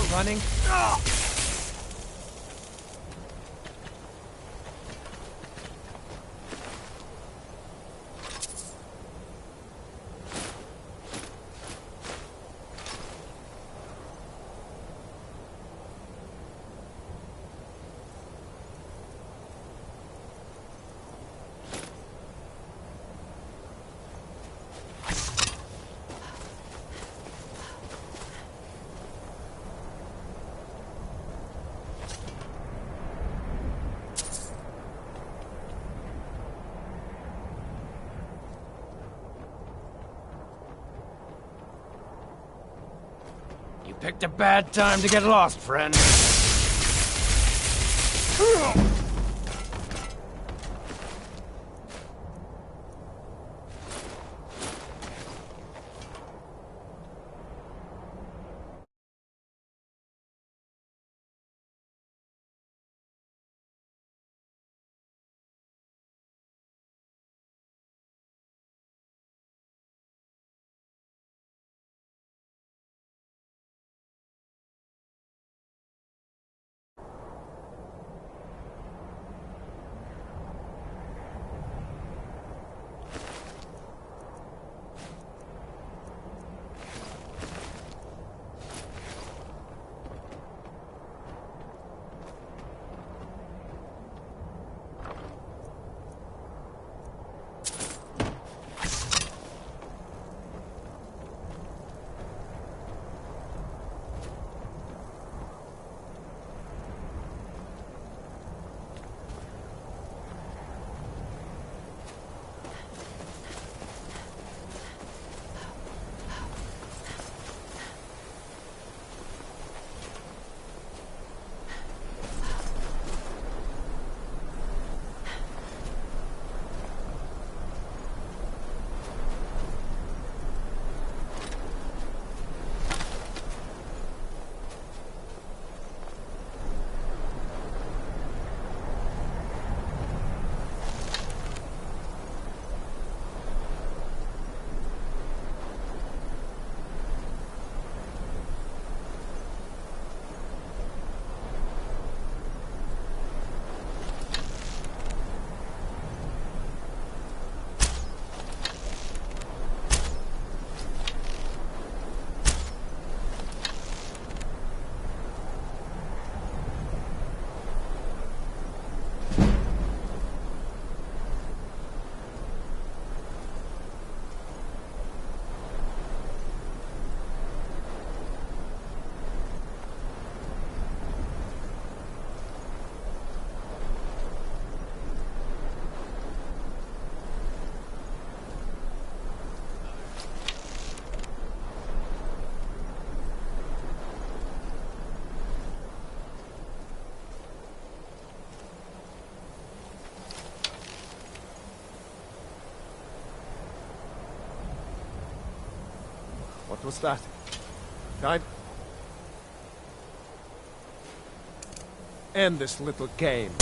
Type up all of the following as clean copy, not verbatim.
start running? You picked a bad time to get lost, friend. What was that? Time. End this little game.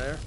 there?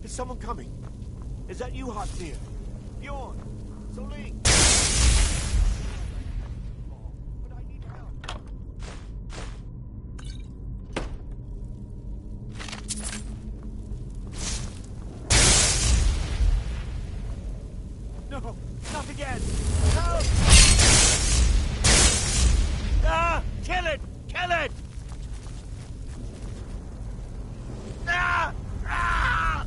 Is someone coming? Is that you, Hatsir? Bjorn? Soling? But I need help. No, not again! Help! Ah! Kill it! Kill it! Ah! Ah!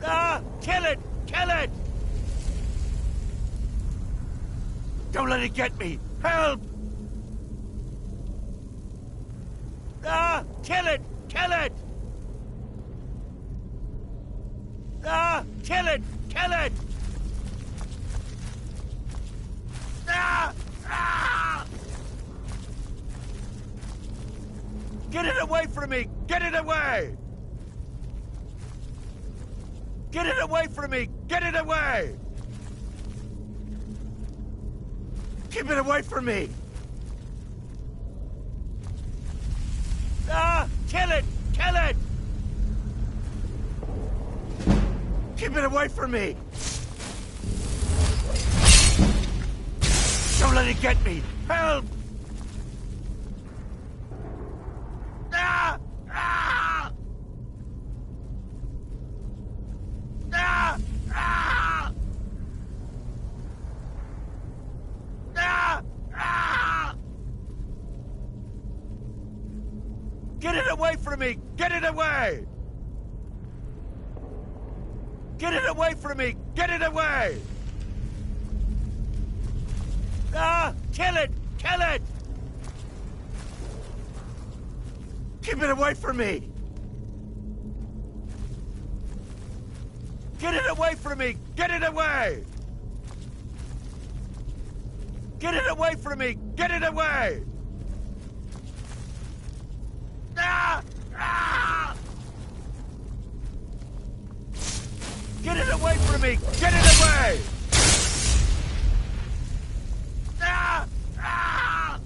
Ah! Kill it! Kill it! Don't let it get me! Help! Ah! Kill it! Kill it! Ah! Kill it! Kill it! Ah! Ah! Get it away from me! Get it away! Get it away from me! Get it away! Keep it away from me! Ah! Kill it! Kill it! Keep it away from me! Don't let it get me! Help! Ah! Ah! Ah! Get it away from me! Get it away! Get it away from me! Get it away! Ah! Kill it! Kill it! Keep it away from me! Get it away from me! Get it away! Get it away from me! Get it away! Ah! Ah! Get it away from me! Get it away! Ah! Ah!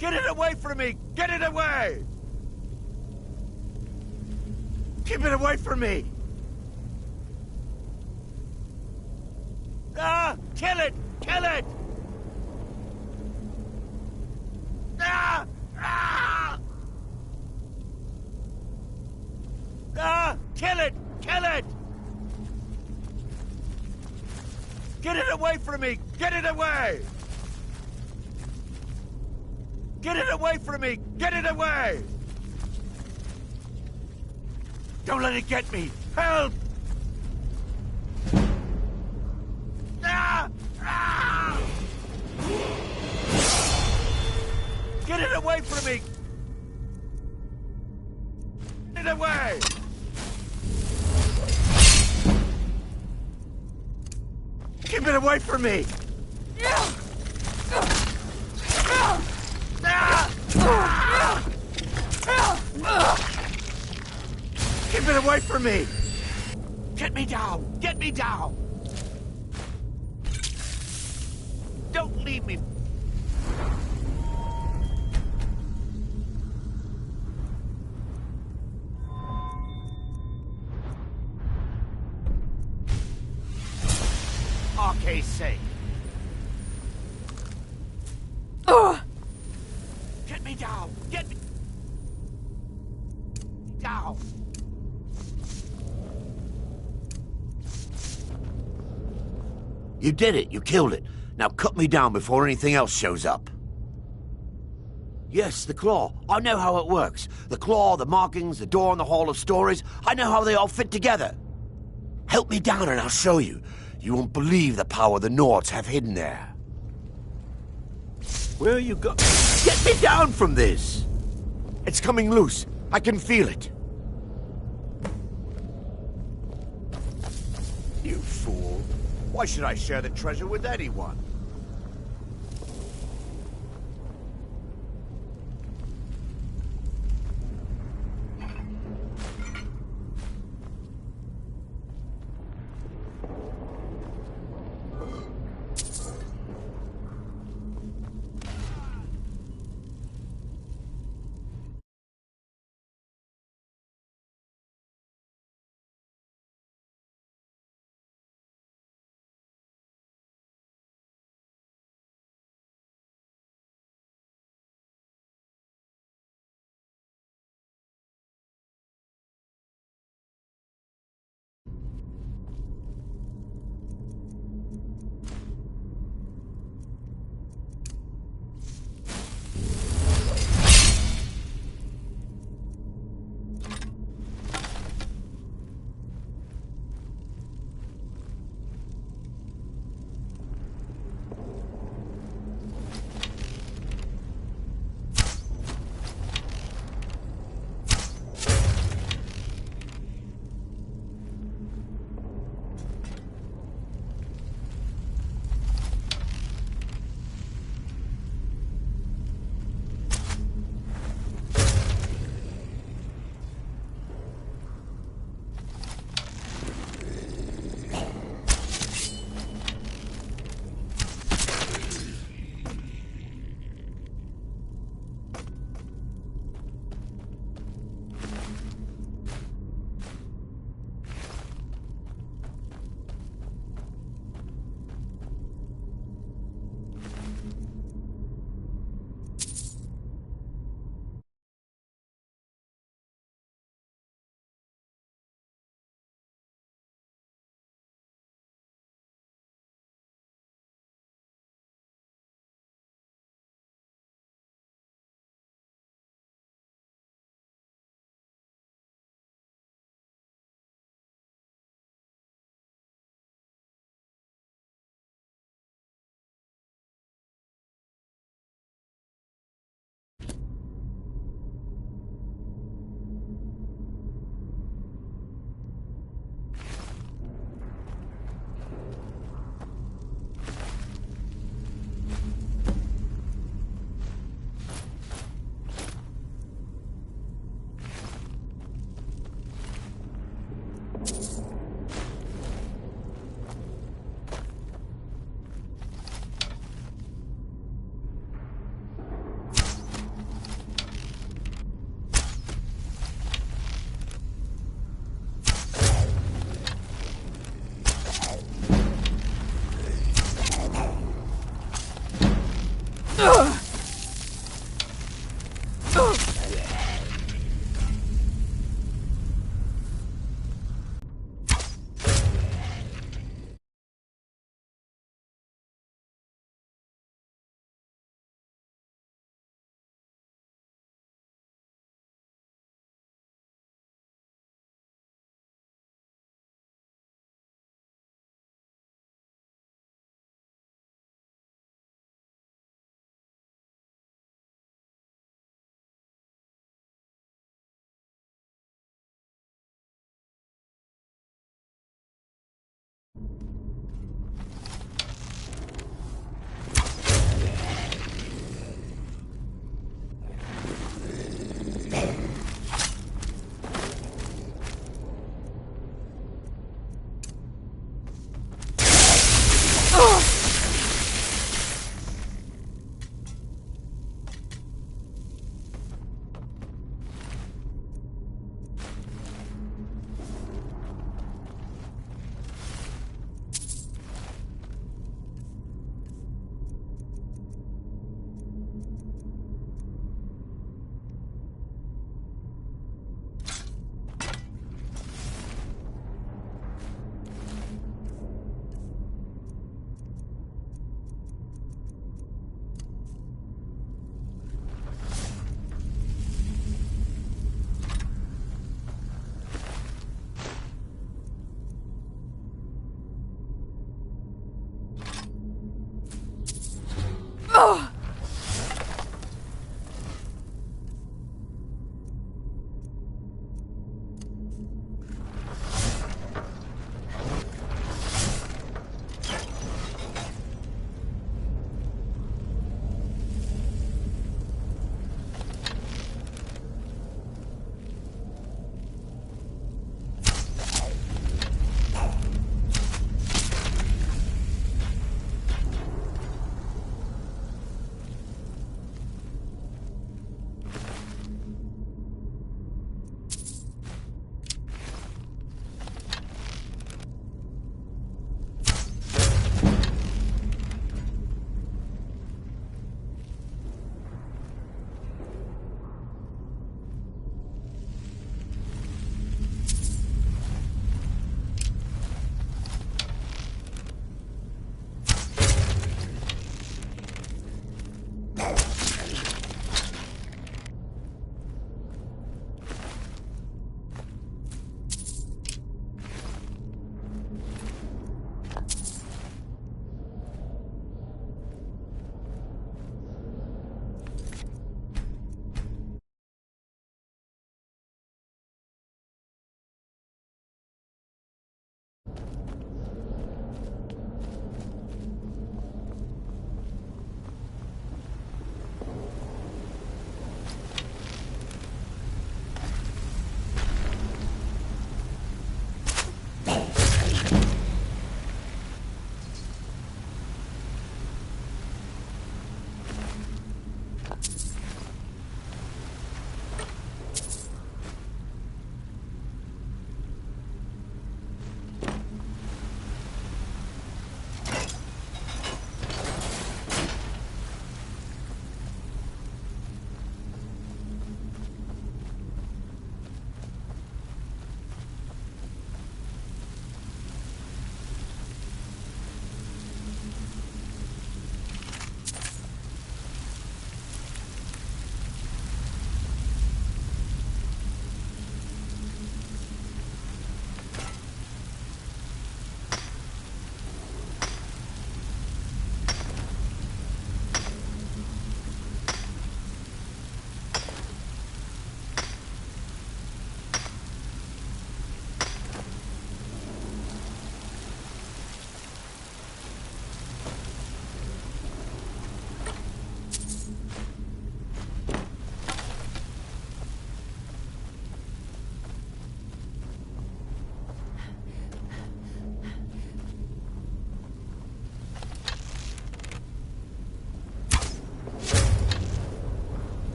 Get it away from me! Get it away! Keep it away from me! Ah! Kill it! Kill it! Ah! Ah! Ah! Kill it! Kill it! Get it away from me! Get it away! Get it away from me! Get it away! Don't let it get me! Help! Ah! Ah! Get it away from me! Get it away! Keep it away from me! Keep it away from me! Get me down! Get me down! Don't leave me! RK's sake! Get me down! Get me down! You did it. You killed it. Now cut me down before anything else shows up. Yes, the claw. I know how it works. The claw, the markings, the door in the Hall of Stories. I know how they all fit together. Help me down and I'll show you. You won't believe the power the Nords have hidden there. Where you go? Get me down from this! It's coming loose. I can feel it. You fool. Why should I share the treasure with anyone?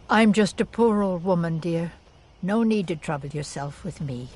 I'm just a poor old woman, dear. No need to trouble yourself with me.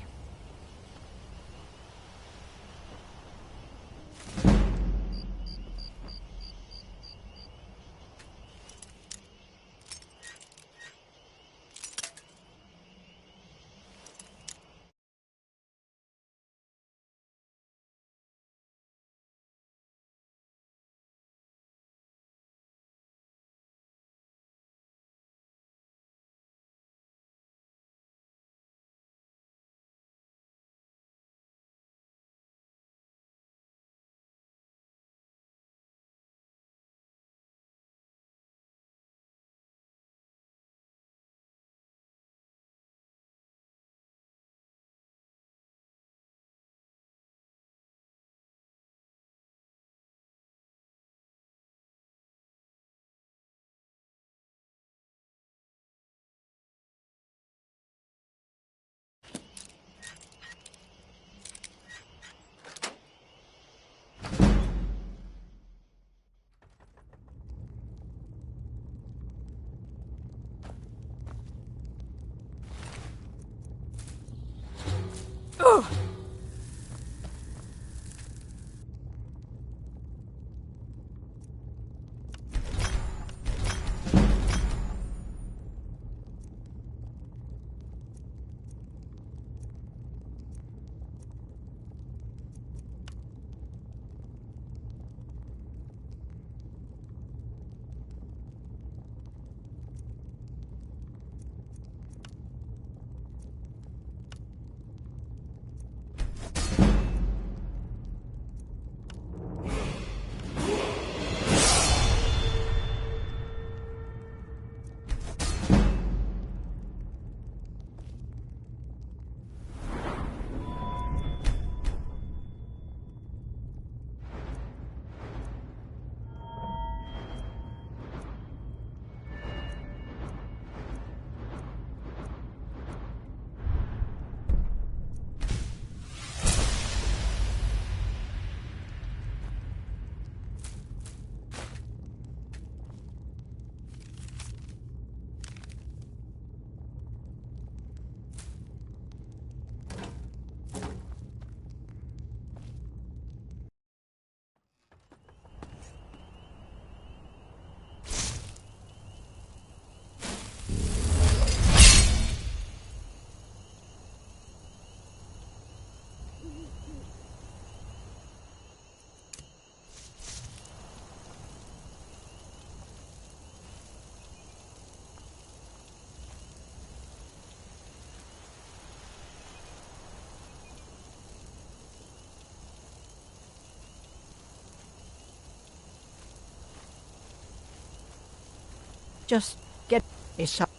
Just get a shot.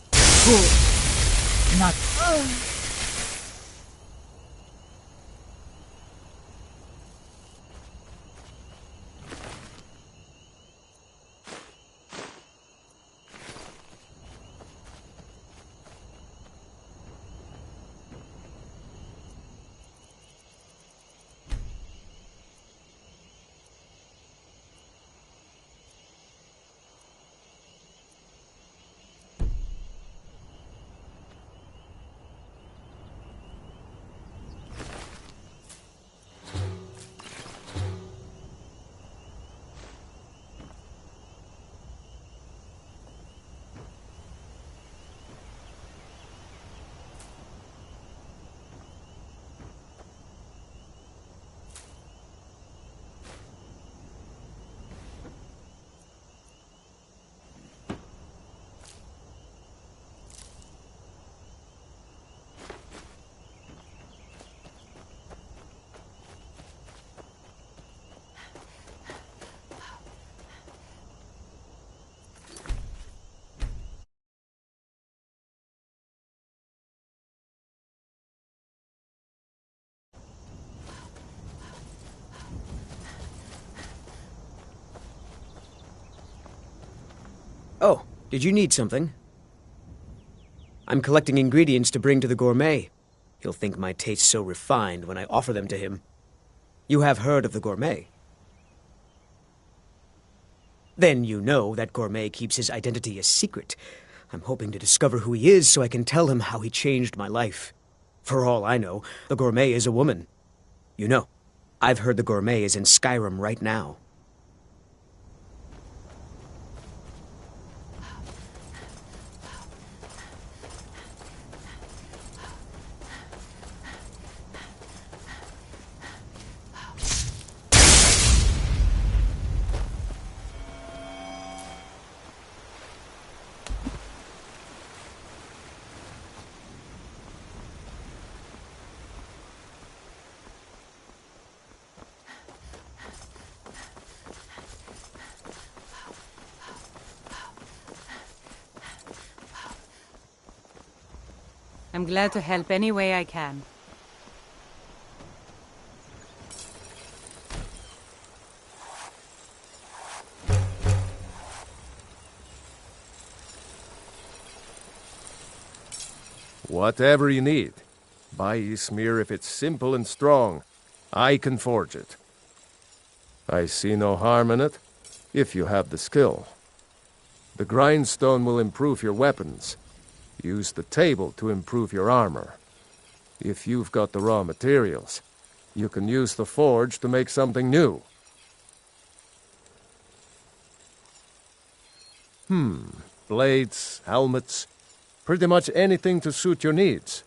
Not. Oh, did you need something? I'm collecting ingredients to bring to the gourmet. He'll think my taste's so refined when I offer them to him. You have heard of the gourmet? Then you know that gourmet keeps his identity a secret. I'm hoping to discover who he is so I can tell him how he changed my life. For all I know, the gourmet is a woman. You know, I've heard the gourmet is in Skyrim right now. I'm glad to help any way I can. Whatever you need. Buy Ysmir if it's simple and strong. I can forge it. I see no harm in it, if you have the skill. The grindstone will improve your weapons. Use the table to improve your armor. If you've got the raw materials, you can use the forge to make something new. Blades, helmets, pretty much anything to suit your needs.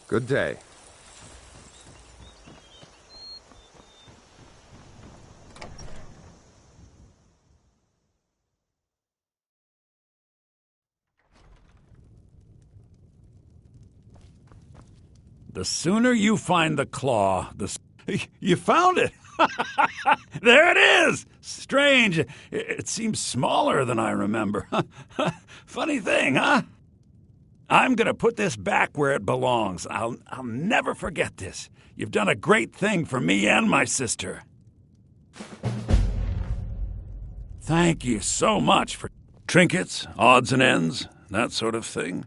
Good day. The sooner you find the claw, You found it! There it is! Strange. It seems smaller than I remember. Funny thing, huh? I'm gonna put this back where it belongs. I'll never forget this. You've done a great thing for me and my sister. Thank you so much for trinkets, odds and ends, that sort of thing.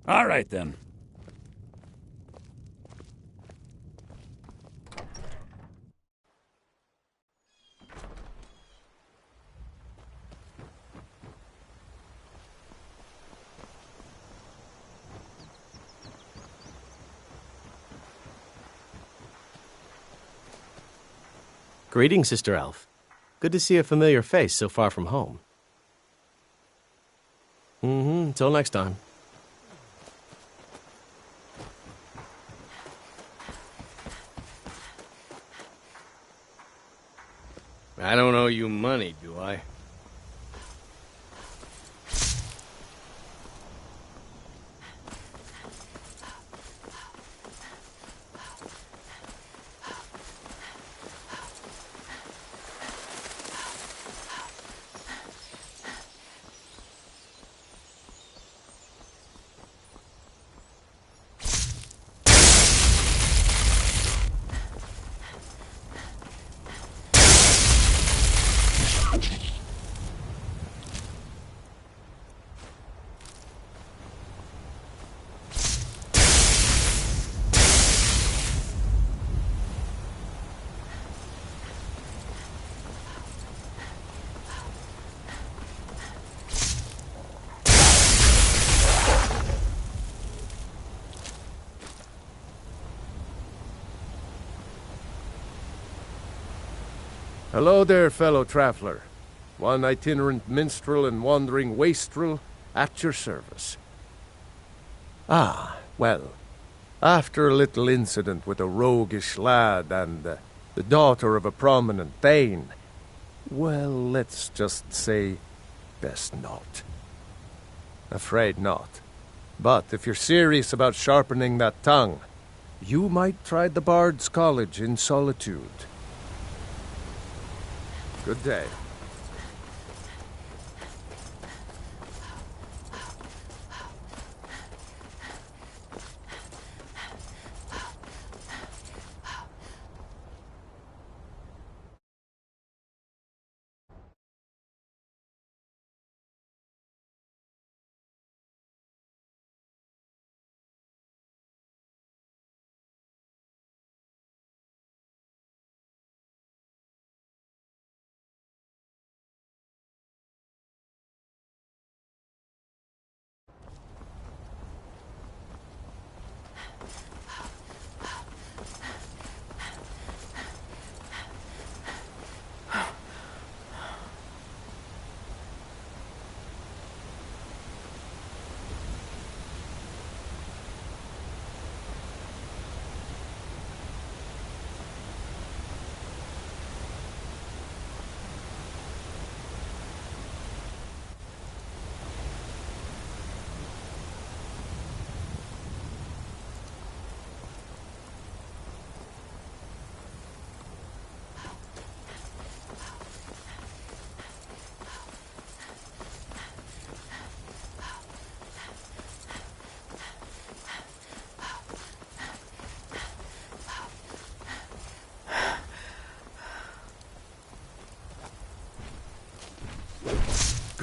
All right, then. Greetings, Sister Elf. Good to see a familiar face so far from home. Until next time. I don't owe you money, do I? Hello there, fellow traveler. One itinerant minstrel and wandering wastrel at your service. Ah, well, after a little incident with a roguish lad and the daughter of a prominent thane, well, let's just say, best not. Afraid not. But if you're serious about sharpening that tongue, you might try the Bard's College in Solitude. Good day.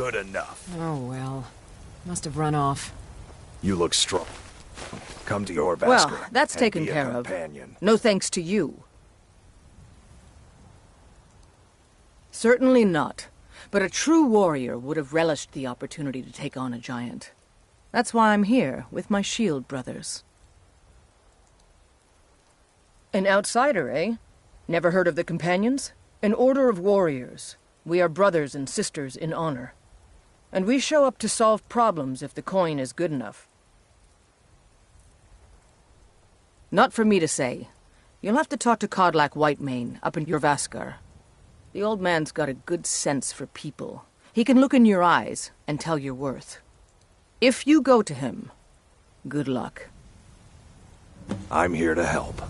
Good enough. Oh, well. Must have run off. You look strong. Come to your Well, Vasker that's and taken be a care of. companion. No thanks to you. Certainly not. But a true warrior would have relished the opportunity to take on a giant. That's why I'm here, with my shield brothers. An outsider, eh? Never heard of the Companions? An order of warriors. We are brothers and sisters in honor. And we show up to solve problems if the coin is good enough. Not for me to say. You'll have to talk to Codlac Whitemane up in your Vaskar. The old man's got a good sense for people. He can look in your eyes and tell your worth. If you go to him, good luck. I'm here to help.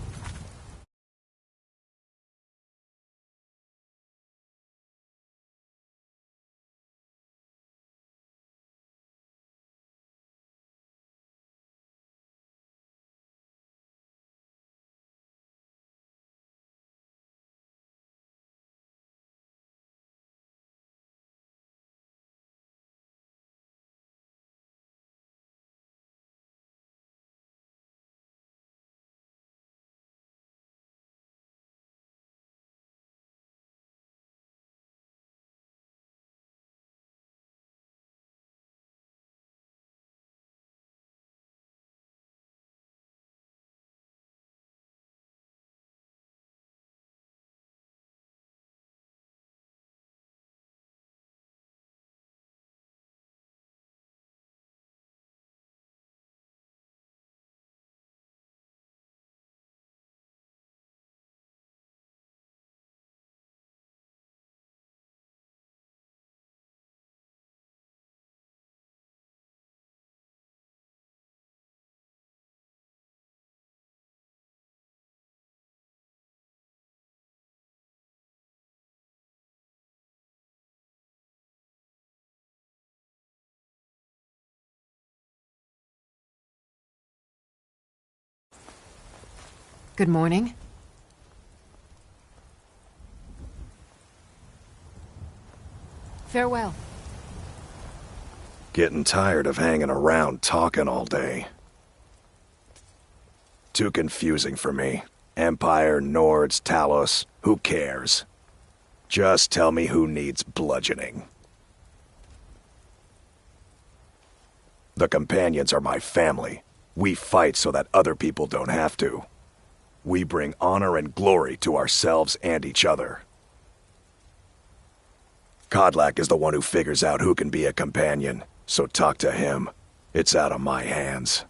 Good morning. Farewell. Getting tired of hanging around talking all day. Too confusing for me. Empire, Nords, Talos, who cares? Just tell me who needs bludgeoning. The Companions are my family. We fight so that other people don't have to. We bring honor and glory to ourselves and each other. Kodlak is the one who figures out who can be a companion, so talk to him. It's out of my hands.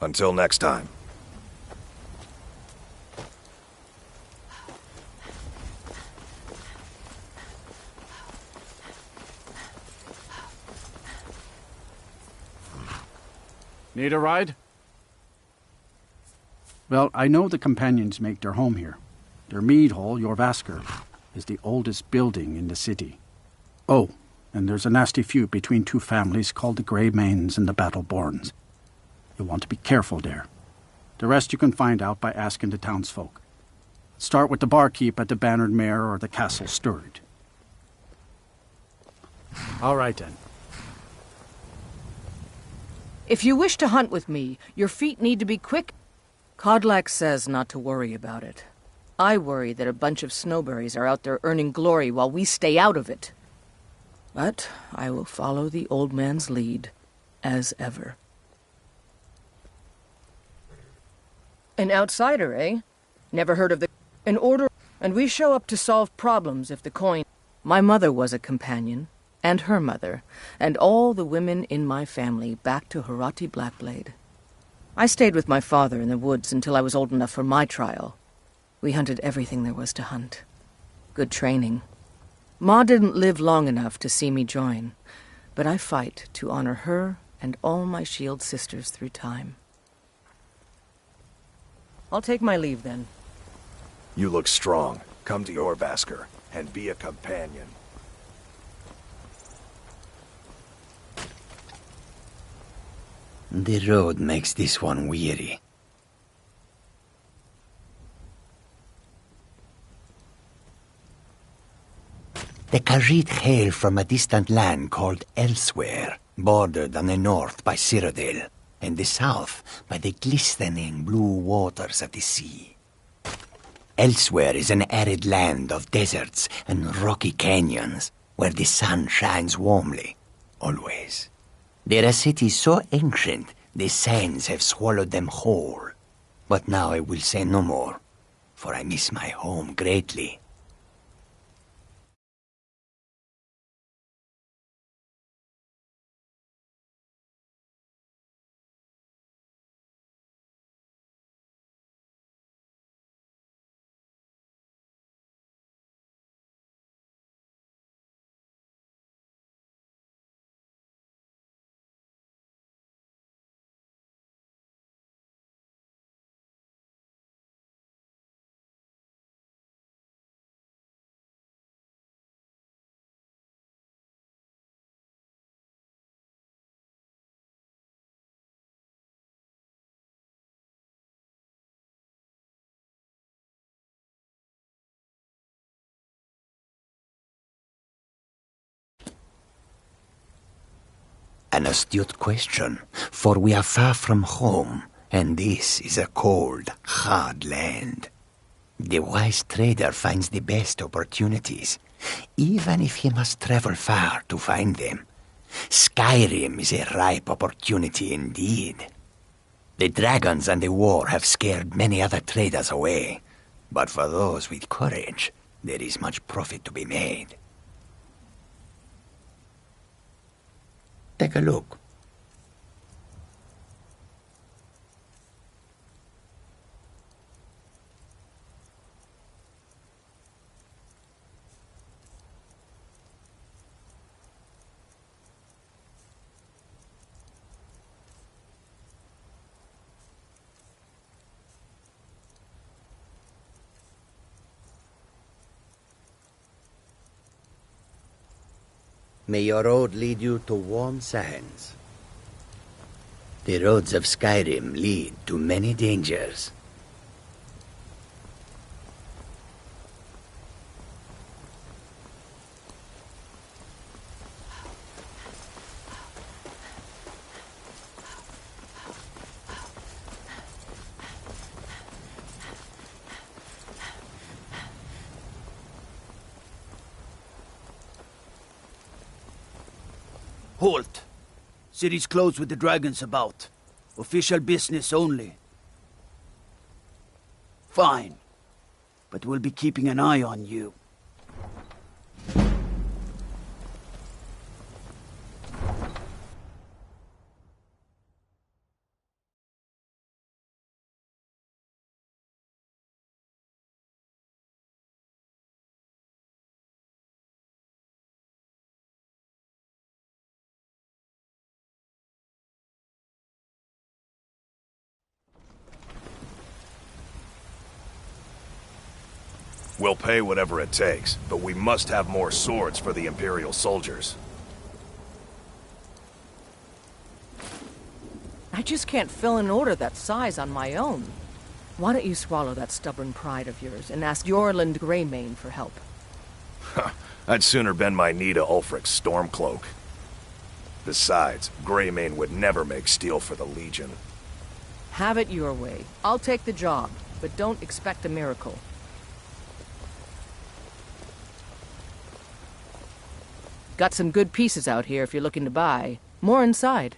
Until next time. Need a ride? Well, I know the Companions make their home here. Their mead hall, Jorvaskr, is the oldest building in the city. Oh, and there's a nasty feud between two families called the Grey Manes and the Battleborns. You'll want to be careful there. The rest you can find out by asking the townsfolk. Start with the barkeep at the Bannered Mare or the Castle Steward. All right, then. If you wish to hunt with me, your feet need to be quick. Kodlak says not to worry about it. I worry that a bunch of snowberries are out there earning glory while we stay out of it. But I will follow the old man's lead, as ever. An outsider, eh? Never heard of an order, and we show up to solve problems if the coin... My mother was a companion, and her mother, and all the women in my family back to Harati Blackblade. I stayed with my father in the woods until I was old enough for my trial. We hunted everything there was to hunt. Good training. Ma didn't live long enough to see me join, but I fight to honor her and all my shield sisters through time. I'll take my leave then. You look strong. Come to Jorvaskr and be a companion. The road makes this one weary. The Khajiit hail from a distant land called Elsewhere, bordered on the north by Cyrodiil, and the south by the glistening blue waters of the sea. Elsewhere is an arid land of deserts and rocky canyons, where the sun shines warmly, always. There are cities so ancient, the sands have swallowed them whole. But now I will say no more, for I miss my home greatly. An astute question, for we are far from home, and this is a cold, hard land. The wise trader finds the best opportunities, even if he must travel far to find them. Skyrim is a ripe opportunity indeed. The dragons and the war have scared many other traders away, but for those with courage, there is much profit to be made. Take a look. May your road lead you to warm sands. The roads of Skyrim lead to many dangers. Halt! City's closed with the dragons about. Official business only. Fine. But we'll be keeping an eye on you. We'll pay whatever it takes, but we must have more swords for the Imperial soldiers. I just can't fill an order that size on my own. Why don't you swallow that stubborn pride of yours and ask Yorland Greymane for help? I'd sooner bend my knee to Ulfric's Stormcloak. Besides, Greymane would never make steel for the Legion. Have it your way. I'll take the job, but don't expect a miracle. Got some good pieces out here if you're looking to buy. More inside.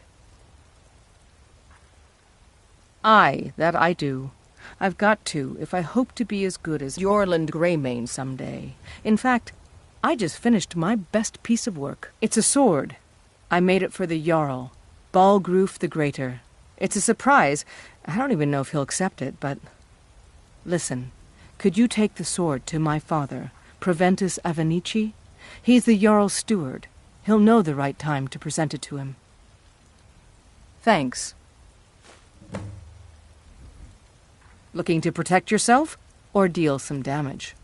Aye, that I do. I've got to, if I hope to be as good as Yorland Greymane someday. In fact, I just finished my best piece of work. It's a sword. I made it for the Jarl, Balgruf the Greater. It's a surprise. I don't even know if he'll accept it, but... Listen, could you take the sword to my father, Proventus Avenici? He's the Jarl's steward. He'll know the right time to present it to him. Thanks. Looking to protect yourself, or deal some damage?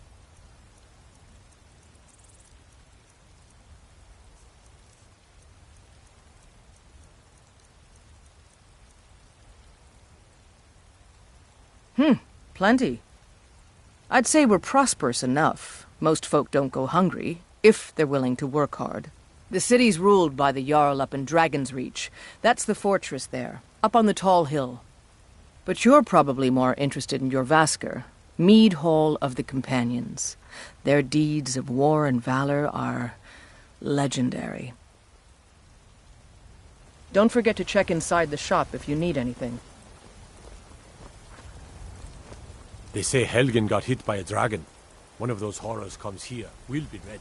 Plenty. I'd say we're prosperous enough. Most folk don't go hungry, if they're willing to work hard. The city's ruled by the Jarl up in Dragon's Reach. That's the fortress there, up on the tall hill. But you're probably more interested in Jorrvaskr, Mead Hall of the Companions. Their deeds of war and valor are legendary. Don't forget to check inside the shop if you need anything. They say Helgen got hit by a dragon. One of those horrors comes here. We'll be ready.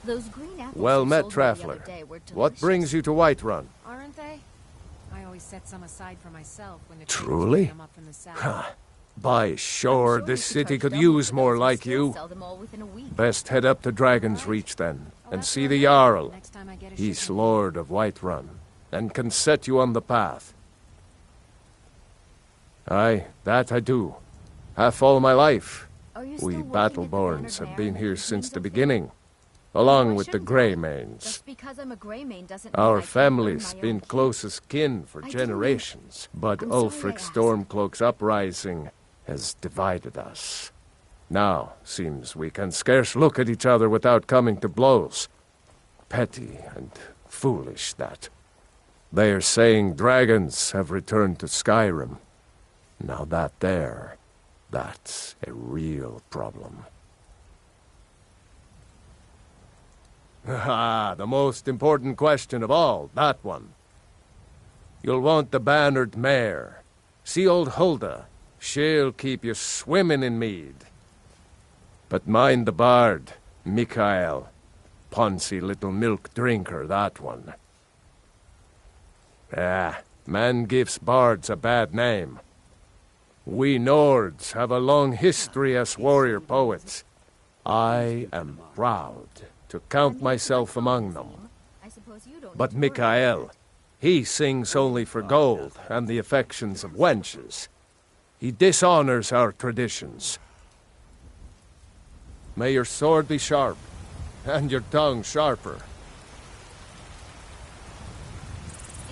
Those green apples Well you met, sold me the other Traveler. day were What delicious. brings you to Whiterun? Aren't they? I always set some aside for myself when the Truly? come up from the south. Ha! By sure, this city could use more like you. Sell them all within a week. Best head up to Dragon's Reach then, and see the Jarl. He's Lord of Whiterun, and can set you on the path. Aye, that I do. Half all my life. We Battleborns have been here since the beginning, along with the Greymanes. Just because I'm a Greymane doesn't mean Our I can't family's earn my been own keep. closest kin for generations, but I'm sorry I Ulfric asked. Stormcloak's uprising has divided us. Now, seems we can scarce look at each other without coming to blows. Petty and foolish, that. They are saying dragons have returned to Skyrim. Now that's a real problem. Ah, the most important question of all, that one. You'll want the bannered mare. See old Hulda. She'll keep you swimming in mead. But mind the bard, Mikael. Poncy little milk drinker, that one. Ah, man gives bards a bad name. We Nords have a long history as warrior poets. I am proud to count myself among them. But Mikael, he sings only for gold and the affections of wenches. He dishonors our traditions. May your sword be sharp, and your tongue sharper.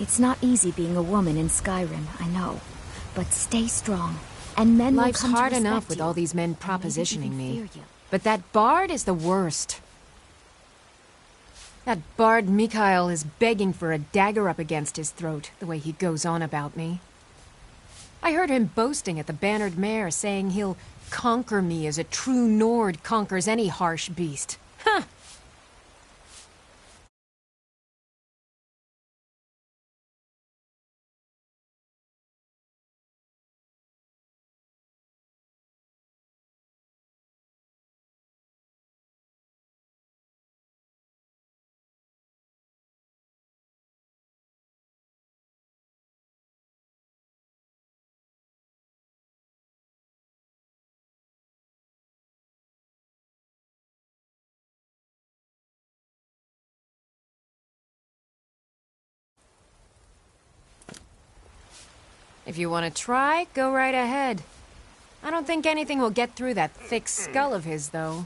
It's not easy being a woman in Skyrim, I know. But stay strong, and men Life's will come hard to enough respect with you. all these men And maybe propositioning even me. fear you. But that bard is the worst. That bard Mikhail is begging for a dagger up against his throat, the way he goes on about me. I heard him boasting at the Bannered Mare, saying he'll conquer me as a true Nord conquers any harsh beast. Huh! If you want to try, go right ahead. I don't think anything will get through that thick skull of his, though.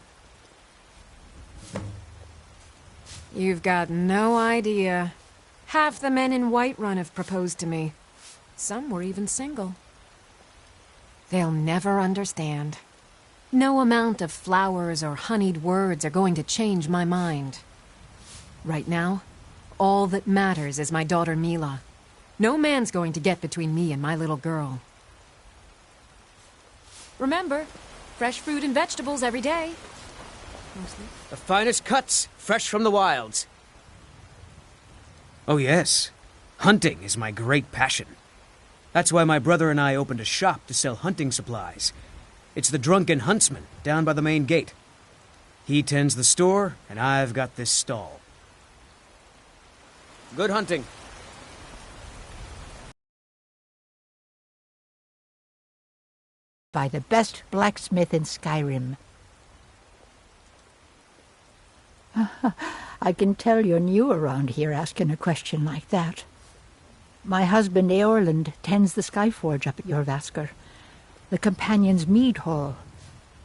You've got no idea. Half the men in Whiterun have proposed to me. Some were even single. They'll never understand. No amount of flowers or honeyed words are going to change my mind. Right now, all that matters is my daughter Mila. No man's going to get between me and my little girl. Remember, fresh fruit and vegetables every day. Mostly. The finest cuts, fresh from the wilds. Oh yes, hunting is my great passion. That's why my brother and I opened a shop to sell hunting supplies. It's the Drunken Huntsman, down by the main gate. He tends the store, and I've got this stall. Good hunting. By the best blacksmith in Skyrim. I can tell you're new around here asking a question like that. My husband Eorland tends the Skyforge up at Jorvaskr, the Companion's Mead Hall.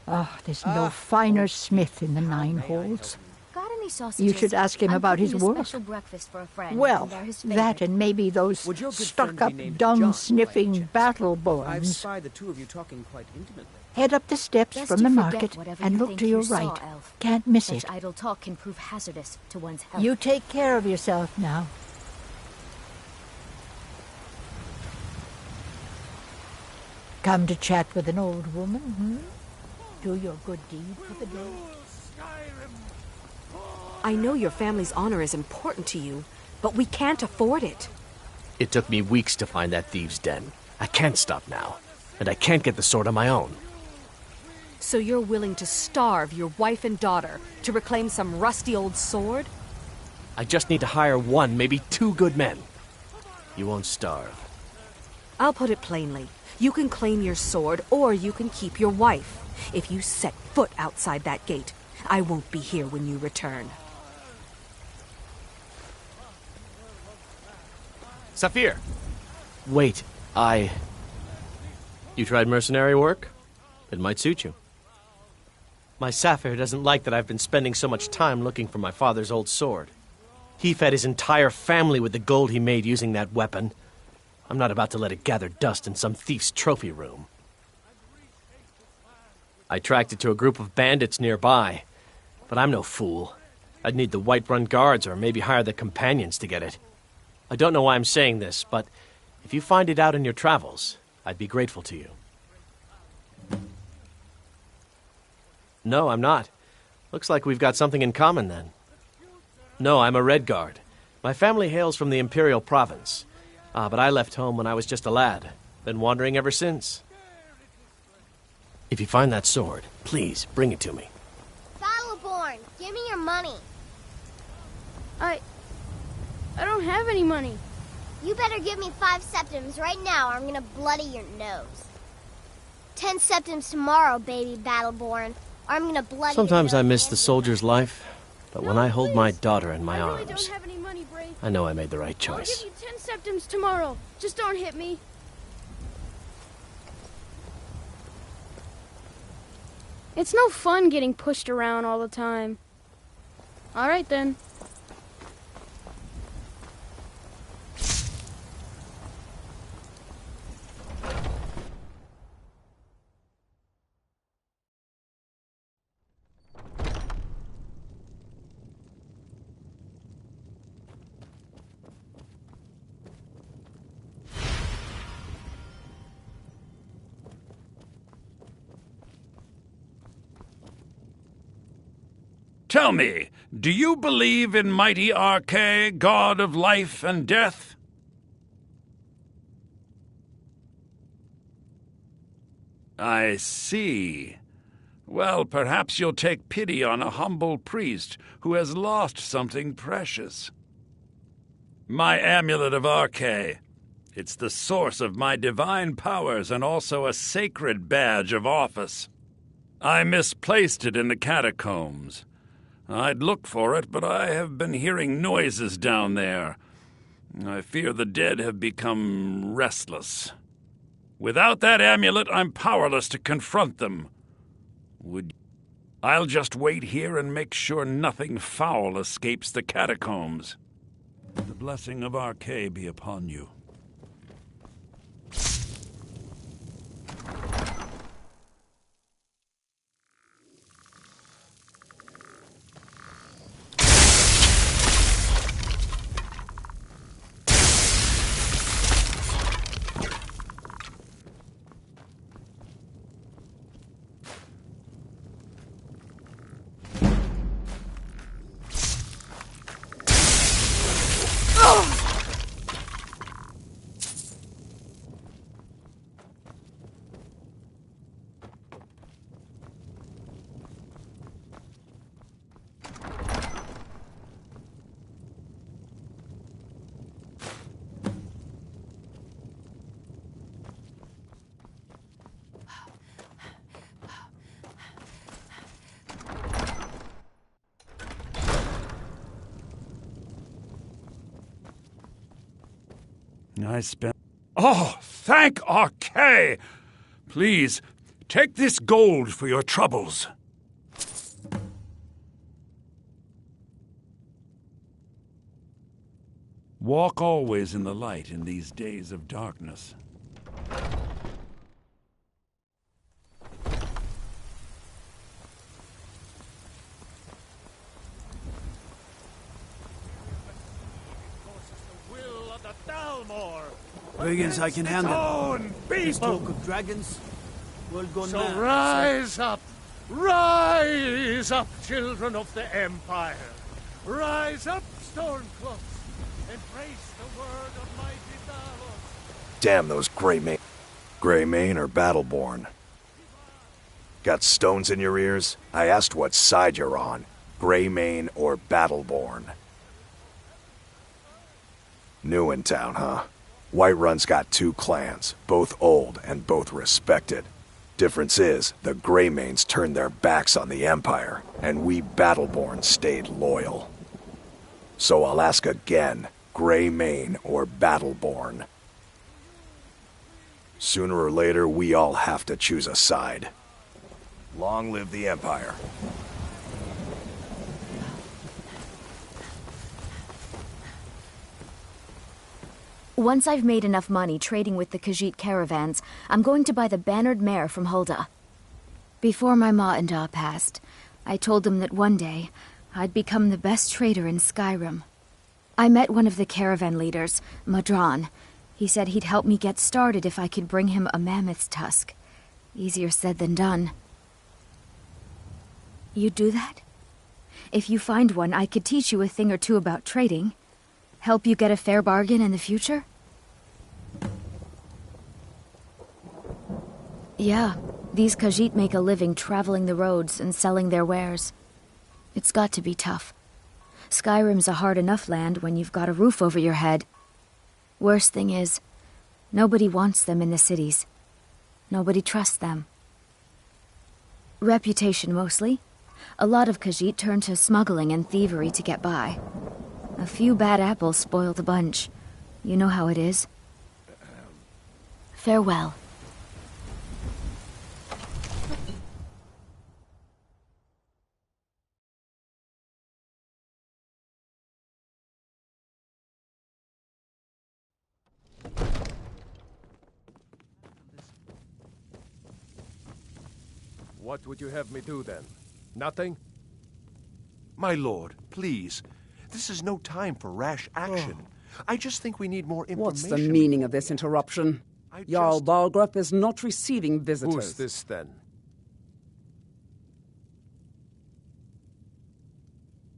Oh, there's no finer smith in the Nine Halls. Got any sausages? You should ask him I'm about his cooking a work. special breakfast for a friend, Well, and they're his that favorite. and maybe those stuck-up, dung-sniffing battle-borns. I've spied the two of you talking quite intimately. Head up the steps Best from you the forget market whatever and you look think to you your saw, right. Elf. Can't miss Such it. idle talk can prove hazardous to one's health. You take care of yourself now. Come to chat with an old woman, hmm? Do your good deed for the day. I know your family's honor is important to you, but we can't afford it. It took me weeks to find that thieves' den. I can't stop now, and I can't get the sword on my own. So you're willing to starve your wife and daughter to reclaim some rusty old sword? I just need to hire one, maybe two good men. You won't starve. I'll put it plainly. You can claim your sword, or you can keep your wife. If you set foot outside that gate, I won't be here when you return. Saphir! Wait, You tried mercenary work? It might suit you. My Saphir doesn't like that I've been spending so much time looking for my father's old sword. He fed his entire family with the gold he made using that weapon. I'm not about to let it gather dust in some thief's trophy room. I tracked it to a group of bandits nearby, but I'm no fool. I'd need the Whiterun guards or maybe hire the companions to get it. I don't know why I'm saying this, but if you find it out in your travels, I'd be grateful to you. No, I'm not. Looks like we've got something in common then. No, I'm a Red Guard. My family hails from the Imperial Province. But I left home when I was just a lad. Been wandering ever since. If you find that sword, please bring it to me. Battleborn, give me your money. I don't have any money. You better give me 5 septims right now or I'm gonna bloody your nose. 10 septims tomorrow, baby Battleborn, or I'm gonna bloody Sometimes your I nose. miss the soldier's life, but when I hold my daughter in my I really arms, don't have any money, Bray. I know I made the right I'll choice. give you 10 septims tomorrow. Just don't hit me. It's no fun getting pushed around all the time. All right, then. Tell me, do you believe in mighty Arche, god of life and death? I see. Well, perhaps you'll take pity on a humble priest who has lost something precious. My amulet of Arche. It's the source of my divine powers and also a sacred badge of office. I misplaced it in the catacombs. I'd look for it, but I have been hearing noises down there. I fear the dead have become restless. Without that amulet, I'm powerless to confront them. I'll just wait here and make sure nothing foul escapes the catacombs. The blessing of Arche be upon you. Oh, thank Arche! Please, take this gold for your troubles. Walk always in the light in these days of darkness. Brigands I can handle. This People! talk of dragons will go So mad. rise up! Rise up, children of the Empire! Rise up, Stormcloaks! Embrace the word of mighty Davos! Damn those Greymane or Battleborn. Got stones in your ears? I asked what side you're on. Greymane or Battleborn. New in town, huh? Whiterun's got two clans, both old and both respected. Difference is, the Greymanes turned their backs on the Empire, and we Battleborn stayed loyal. So I'll ask again, Greymane or Battleborn? Sooner or later, we all have to choose a side. Long live the Empire. Once I've made enough money trading with the Khajiit caravans, I'm going to buy the bannered mare from Hulda. Before my ma and Da passed, I told them that one day I'd become the best trader in Skyrim. I met one of the caravan leaders, Madran. He said he'd help me get started if I could bring him a mammoth's tusk. Easier said than done. You'd do that? If you find one, I could teach you a thing or two about trading. Help you get a fair bargain in the future? Yeah, these Khajiit make a living traveling the roads and selling their wares. It's got to be tough. Skyrim's a hard enough land when you've got a roof over your head. Worst thing is, nobody wants them in the cities. Nobody trusts them. Reputation mostly. A lot of Khajiit turn to smuggling and thievery to get by. A few bad apples spoil the bunch. You know how it is. Farewell. What would you have me do then? Nothing? My lord, please. This is no time for rash action. I just think we need more information. What's the meaning of this interruption? Jarl Balgrup is not receiving visitors. Who's this then?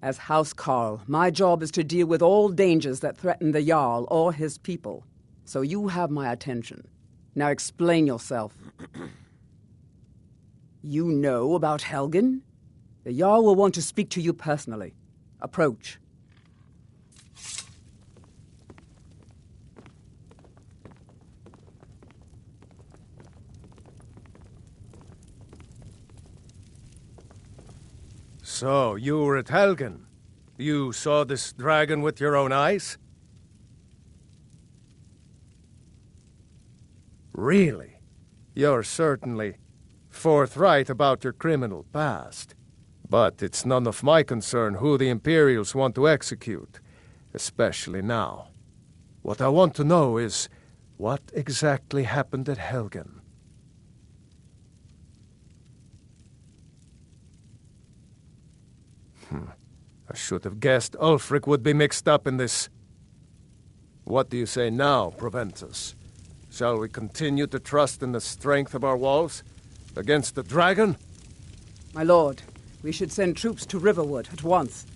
As House Carl, my job is to deal with all dangers that threaten the Jarl or his people. So you have my attention. Now explain yourself. You know about Helgen? The Jarl will want to speak to you personally. Approach. So, you were at Helgen. You saw this dragon with your own eyes? Really? You're certainly forthright about your criminal past. But it's none of my concern who the Imperials want to execute, especially now. What I want to know is, what exactly happened at Helgen? I should have guessed Ulfric would be mixed up in this. What do you say now, Proventus? Shall we continue to trust in the strength of our walls against the dragon? My lord, we should send troops to Riverwood at once.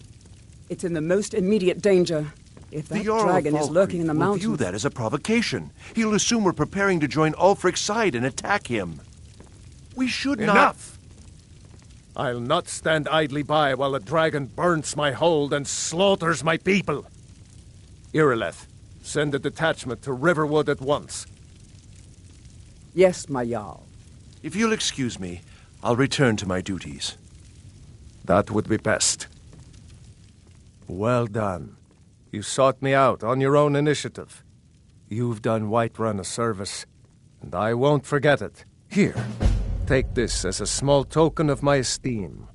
It's in the most immediate danger. If that dragon is lurking in the mountains... will view that as a provocation. He'll assume we're preparing to join Ulfric's side and attack him. We should not... Enough! I'll not stand idly by while the dragon burns my hold and slaughters my people. Irileth, send a detachment to Riverwood at once. Yes, my Jarl. If you'll excuse me, I'll return to my duties. That would be best. Well done. You sought me out on your own initiative. You've done Whiterun a service, and I won't forget it. Here. Take this as a small token of my esteem.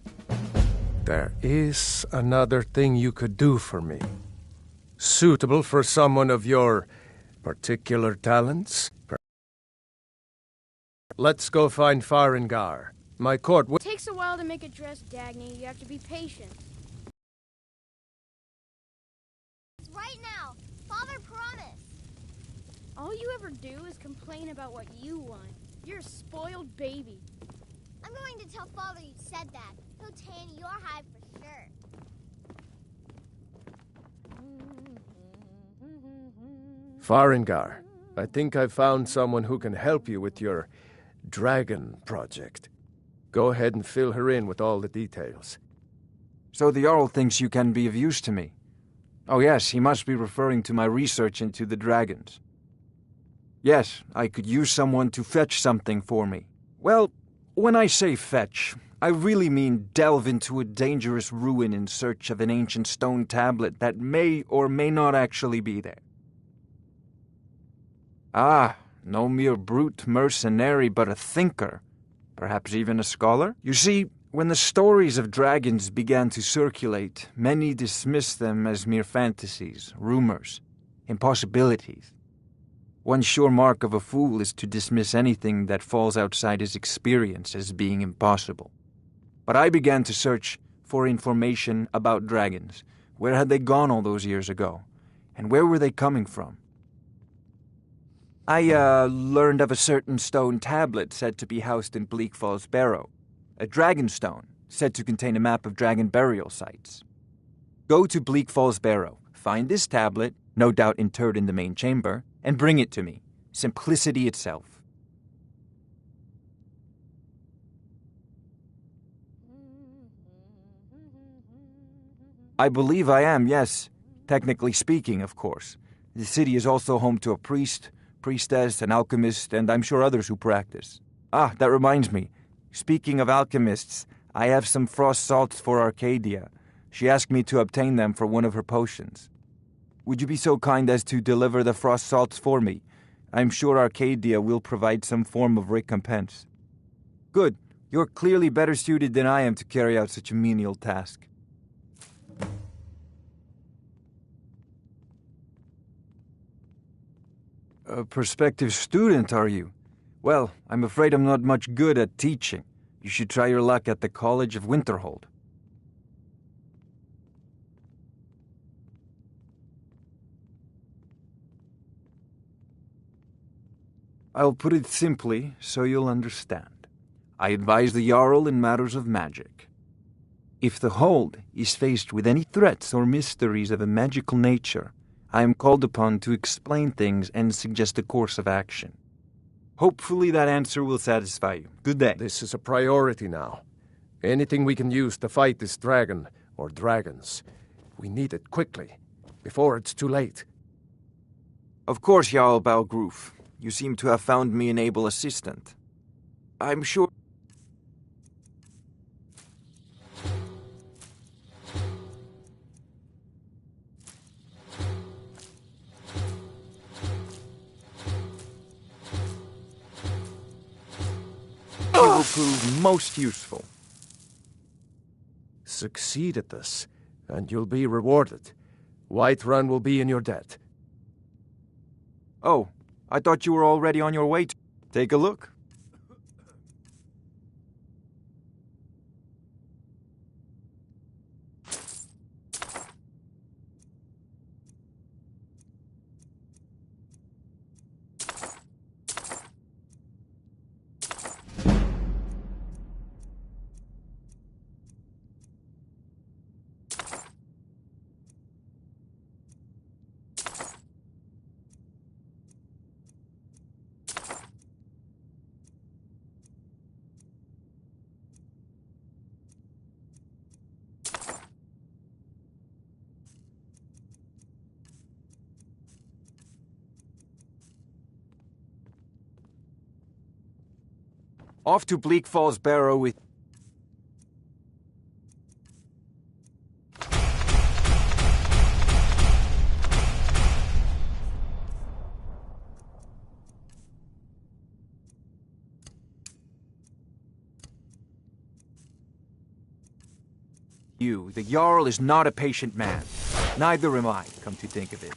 There is another thing you could do for me. Suitable for someone of your particular talents? Let's go find Farengar. My court... It takes a while to make a dress, Dagny. You have to be patient. Right now. Father promised. All you ever do is complain about what you want. You're a spoiled baby. I'm going to tell Father you said that. He'll tan your hide for sure. Farengar, I think I've found someone who can help you with your dragon project. Go ahead and fill her in with all the details. So the Jarl thinks you can be of use to me. Oh yes, he must be referring to my research into the dragons. Yes, I could use someone to fetch something for me. Well, when I say fetch, I really mean delve into a dangerous ruin in search of an ancient stone tablet that may or may not actually be there. Ah, no mere brute mercenary, but a thinker. Perhaps even a scholar? You see, when the stories of dragons began to circulate, many dismissed them as mere fantasies, rumors, impossibilities. One sure mark of a fool is to dismiss anything that falls outside his experience as being impossible. But I began to search for information about dragons. Where had they gone all those years ago? And where were they coming from? I learned of a certain stone tablet said to be housed in Bleak Falls Barrow. A dragon stone, said to contain a map of dragon burial sites. Go to Bleak Falls Barrow, find this tablet, no doubt interred in the main chamber, and bring it to me. Simplicity itself. I believe I am, yes. Technically speaking, of course. The city is also home to a priest, priestess, an alchemist, and I'm sure others who practice. Ah, that reminds me. Speaking of alchemists, I have some frost salts for Arcadia. She asked me to obtain them for one of her potions. Would you be so kind as to deliver the frost salts for me? I'm sure Arcadia will provide some form of recompense. Good. You're clearly better suited than I am to carry out such a menial task. A prospective student, are you? Well, I'm afraid I'm not much good at teaching. You should try your luck at the College of Winterhold. I'll put it simply so you'll understand. I advise the Jarl in matters of magic. If the hold is faced with any threats or mysteries of a magical nature, I am called upon to explain things and suggest a course of action. Hopefully that answer will satisfy you. Good day. This is a priority now. Anything we can use to fight this dragon, or dragons, we need it quickly, before it's too late. Of course, Jarl Balgroof. You seem to have found me an able assistant. I'm sure... you will prove most useful. Succeed at this, and you'll be rewarded. Whiterun will be in your debt. Oh, I thought you were already on your way to... Take a look. Off to Bleak Falls Barrow with... You, the Jarl, is not a patient man. Neither am I, come to think of it.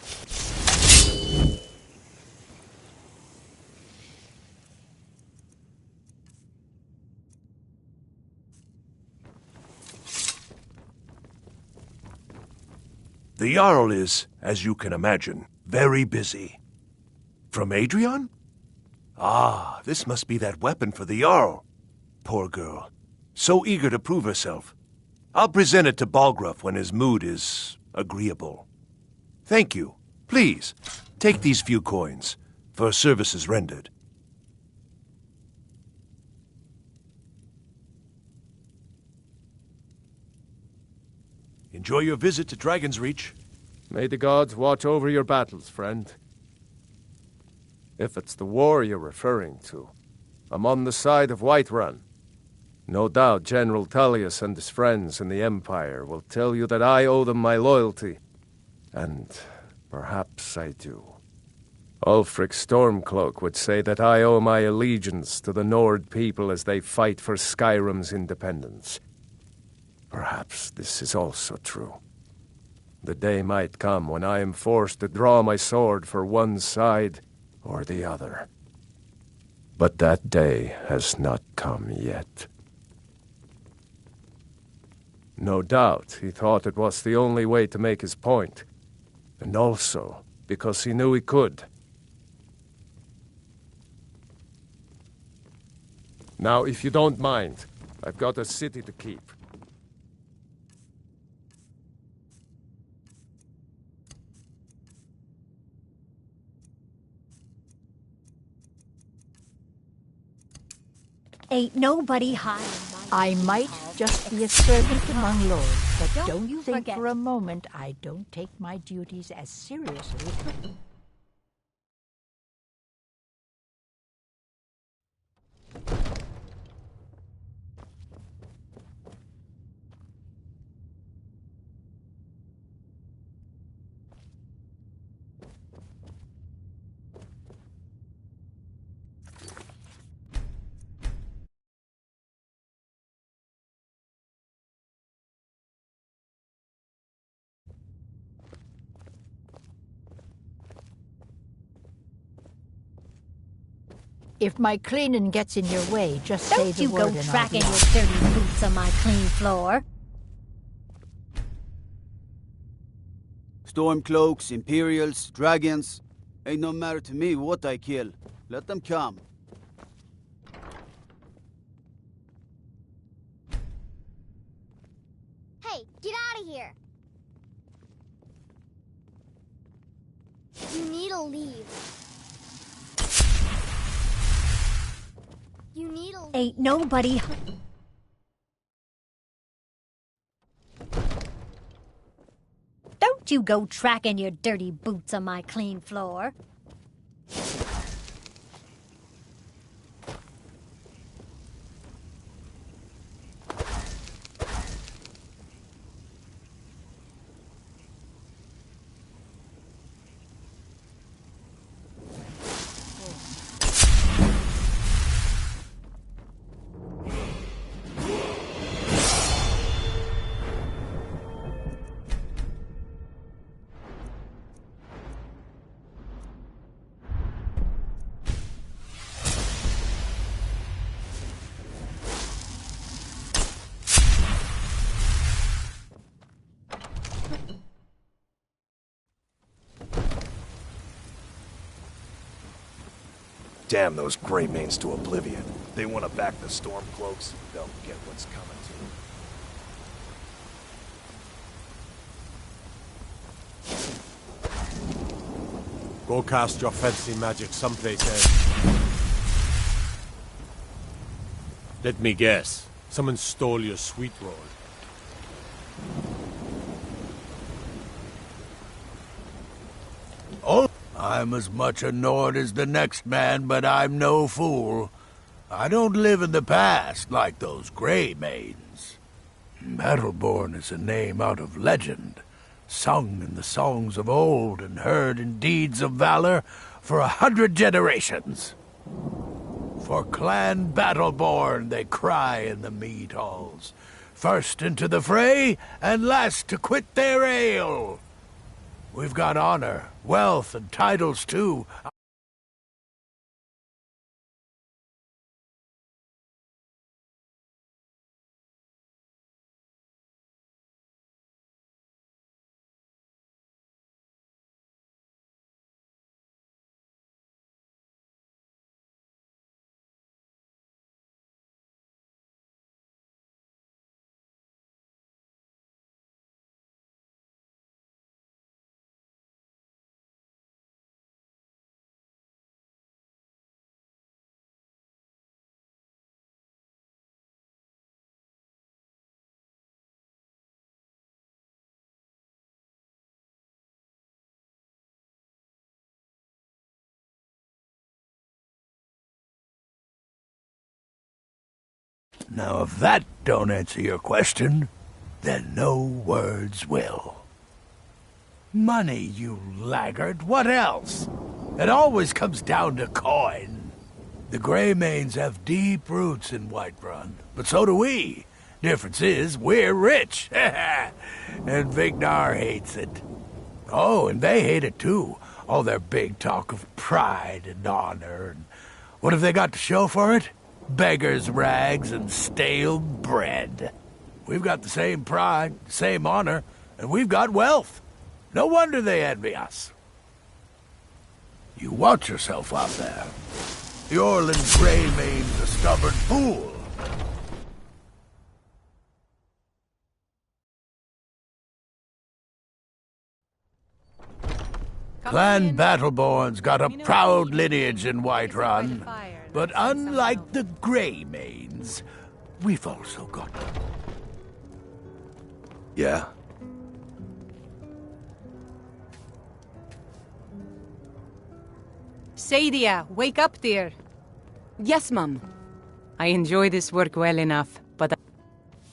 The Jarl is, as you can imagine, very busy. From Adrian? Ah, this must be that weapon for the Jarl. Poor girl. So eager to prove herself. I'll present it to Balgruuf when his mood is agreeable. Thank you. Please, take these few coins for services rendered. Enjoy your visit to Dragon's Reach. May the gods watch over your battles, friend. If it's the war you're referring to, I'm on the side of Whiterun. No doubt General Tullius and his friends in the Empire will tell you that I owe them my loyalty. And perhaps I do. Ulfric Stormcloak would say that I owe my allegiance to the Nord people as they fight for Skyrim's independence. Perhaps this is also true. The day might come when I am forced to draw my sword for one side or the other. But that day has not come yet. No doubt he thought it was the only way to make his point, and also because he knew he could. Now, if you don't mind, I've got a city to keep. Ain't nobody high. I might just be a servant among lords, but don't you think forget. for a moment I don't take my duties as seriously. If my cleaning gets in your way, just say Don't the you word go and I'll tracking be your off. dirty boots on my clean floor. Stormcloaks, Imperials, Dragons. Ain't no matter to me what I kill. Let them come. to leave. You need to leave. Ain't nobody... Don't you go tracking your dirty boots on my clean floor. Damn those Greymanes to oblivion. They want to back the Stormcloaks, they'll get what's coming to them. Go cast your fancy magic someplace else. Let me guess. Someone stole your sweet roll. Oh, I'm as much a Nord as the next man, but I'm no fool. I don't live in the past like those Greymanes. Battleborn is a name out of legend, sung in the songs of old and heard in deeds of valor for 100 generations. For Clan Battleborn they cry in the mead halls, first into the fray and last to quit their ale. We've got honor, wealth, and titles too. Now, if that don't answer your question, then no words will. Money, you laggard. What else? It always comes down to coin. The Greymanes have deep roots in Whiterun, but so do we. Difference is, we're rich. And Vignar hates it. Oh, and they hate it too. All their big talk of pride and honor. And what have they got to show for it? Beggars' rags and stale bread. We've got the same pride, same honor, and we've got wealth. No wonder they envy us. You watch yourself out there. The Orland Greymane's a stubborn fool. Clan Battleborn's got a proud lineage in Whiterun, but unlike the Greymanes, we've also got... Yeah? Sadia, wake up, dear. Yes, Mum. I enjoy this work well enough, but...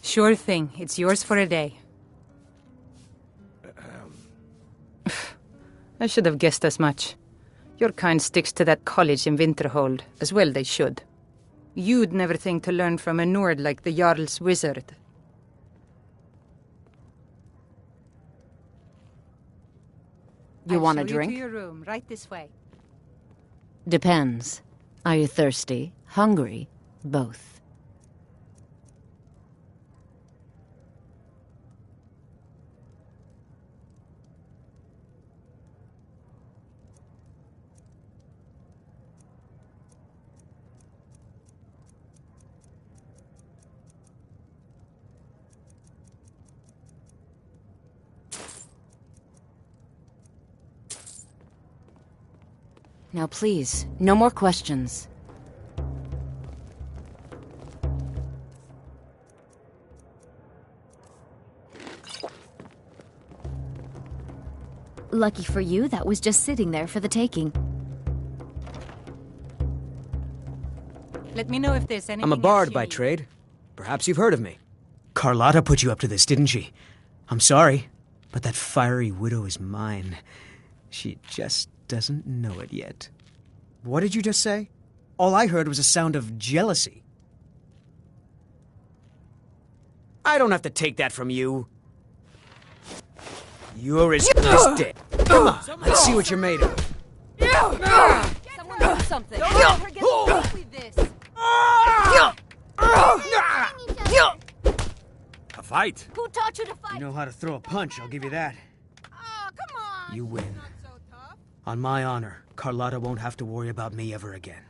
Sure thing, it's yours for a day. I should have guessed as much. Your kind sticks to that college in Winterhold, as well they should. You'd never think to learn from a Nord like the Jarl's wizard. You want a drink? To your room, right this way. Depends. Are you thirsty? Hungry? Both. Now please, no more questions. Lucky for you, that was just sitting there for the taking. Let me know if there's anything I'm a bard else you by need. trade. Perhaps you've heard of me. Carlotta put you up to this, didn't she? I'm sorry, but that fiery widow is mine. She just doesn't know it yet. What did you just say? All I heard was a sound of jealousy. I don't have to take that from you. You're as good as dead. Come on, let's see what you're made of. Someone do something. Don't let her get away with this. A fight? Who taught you to fight? You know how to throw a punch, I'll give you that. Oh, come on. You win. On my honor, Carlotta won't have to worry about me ever again.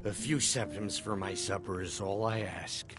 A few septims for my supper is all I ask.